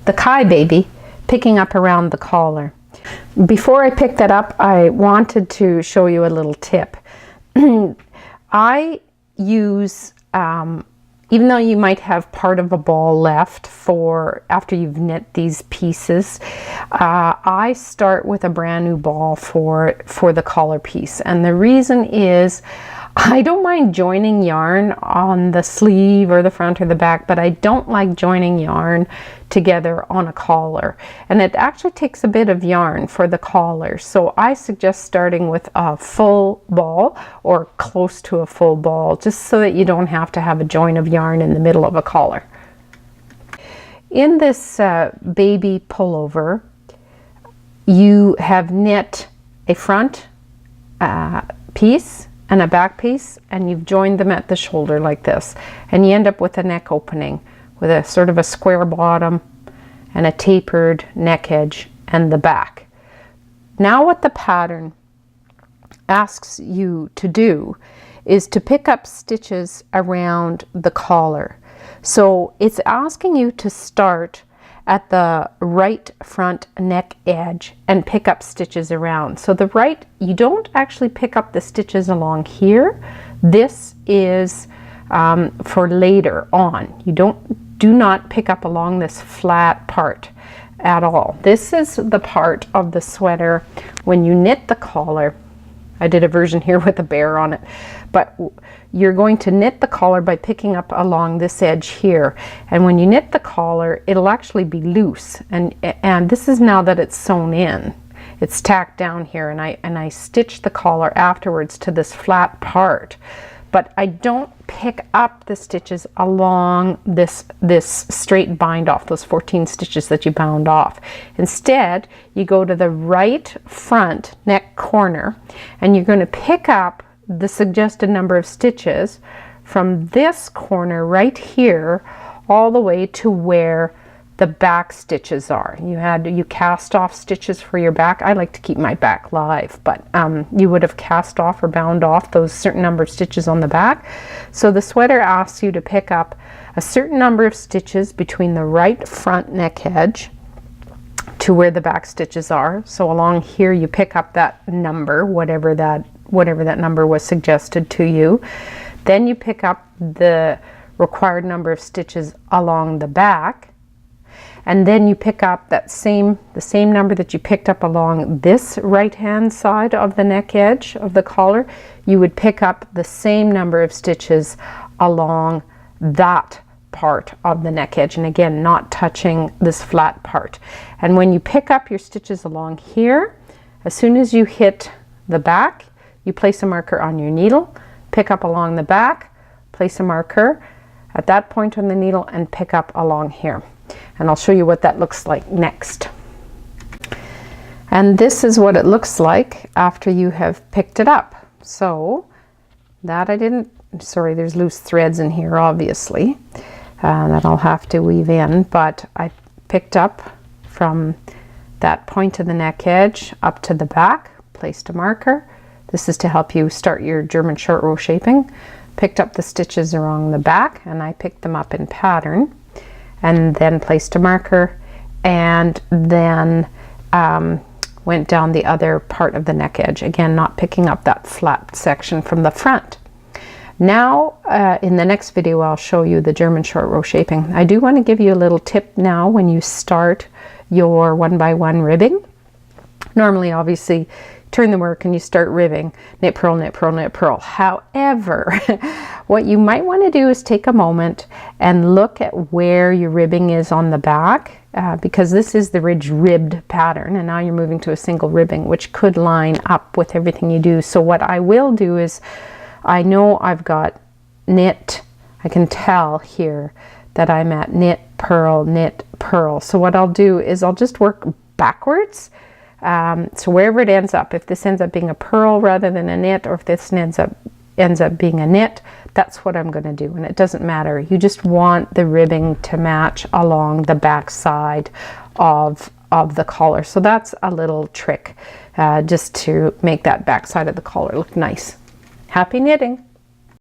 the Kai baby, picking up around the collar. Before I picked that up, I wanted to show you a little tip. I use, even though you might have part of a ball left for after you've knit these pieces, I start with a brand new ball for the collar piece. And the reason is I don't mind joining yarn on the sleeve or the front or the back, but I don't like joining yarn together on a collar. And it actually takes a bit of yarn for the collar. So I suggest starting with a full ball or close to a full ball, just so that you don't have to have a join of yarn in the middle of a collar. In this baby pullover, you have knit a front piece and a back piece, and you've joined them at the shoulder like this, and you end up with a neck opening with a sort of a square bottom and a tapered neck edge and the back. Now what the pattern asks you to do is to pick up stitches around the collar. So it's asking you to start at the right front neck edge and pick up stitches around. So the right, you don't actually pick up the stitches along here. This is for later on. You do not pick up along this flat part at all. This is the part of the sweater when you knit the collar. I did a version here with a bear on it, but you're going to knit the collar by picking up along this edge here, and when you knit the collar, it'll actually be loose, and this is now that it's sewn in. It's tacked down here, and I stitched the collar afterwards to this flat part, but I don't pick up the stitches along this straight bind off, those 14 stitches that you bound off. Instead, you go to the right front neck corner, and you're going to pick up the suggested number of stitches from this corner right here all the way to where the back stitches are. You cast off stitches for your back. I like to keep my back live, but you would have cast off or bound off those certain number of stitches on the back. So the sweater asks you to pick up a certain number of stitches between the right front neck edge to where the back stitches are. So along here you pick up that number, whatever that number was suggested to you. Then you pick up the required number of stitches along the back, and then you pick up the same number that you picked up along this right hand side of the neck edge of the collar. You would pick up the same number of stitches along that part of the neck edge, and again not touching this flat part. And when you pick up your stitches along here, as soon as you hit the back, you place a marker on your needle, pick up along the back, place a marker at that point on the needle, and pick up along here. And I'll show you what that looks like next. And this is what it looks like after you have picked it up. So that sorry, there's loose threads in here obviously that I'll have to weave in, but I picked up from that point of the neck edge up to the back, placed a marker. This is to help you start your German short row shaping. Picked up the stitches along the back, and I picked them up in pattern, and then placed a marker, and then went down the other part of the neck edge, again not picking up that flat section from the front. Now in the next video I'll show you the German short row shaping. I do want to give you a little tip now when you start your 1x1 ribbing. Normally obviously turn the work and you start ribbing, knit, purl, knit, purl, knit, purl. However, what you might want to do is take a moment and look at where your ribbing is on the back, because this is the ridge ribbed pattern, and now you're moving to a single ribbing, which could line up with everything you do. So what I will do is, I know I've got knit, I can tell here that I'm at knit, purl, knit, purl. So what I'll do is I'll just work backwards. So wherever it ends up, if this ends up being a purl rather than a knit, or if this ends up being a knit, that's what I'm going to do, and it doesn't matter. You just want the ribbing to match along the back side of the collar. So that's a little trick just to make that back side of the collar look nice. Happy knitting!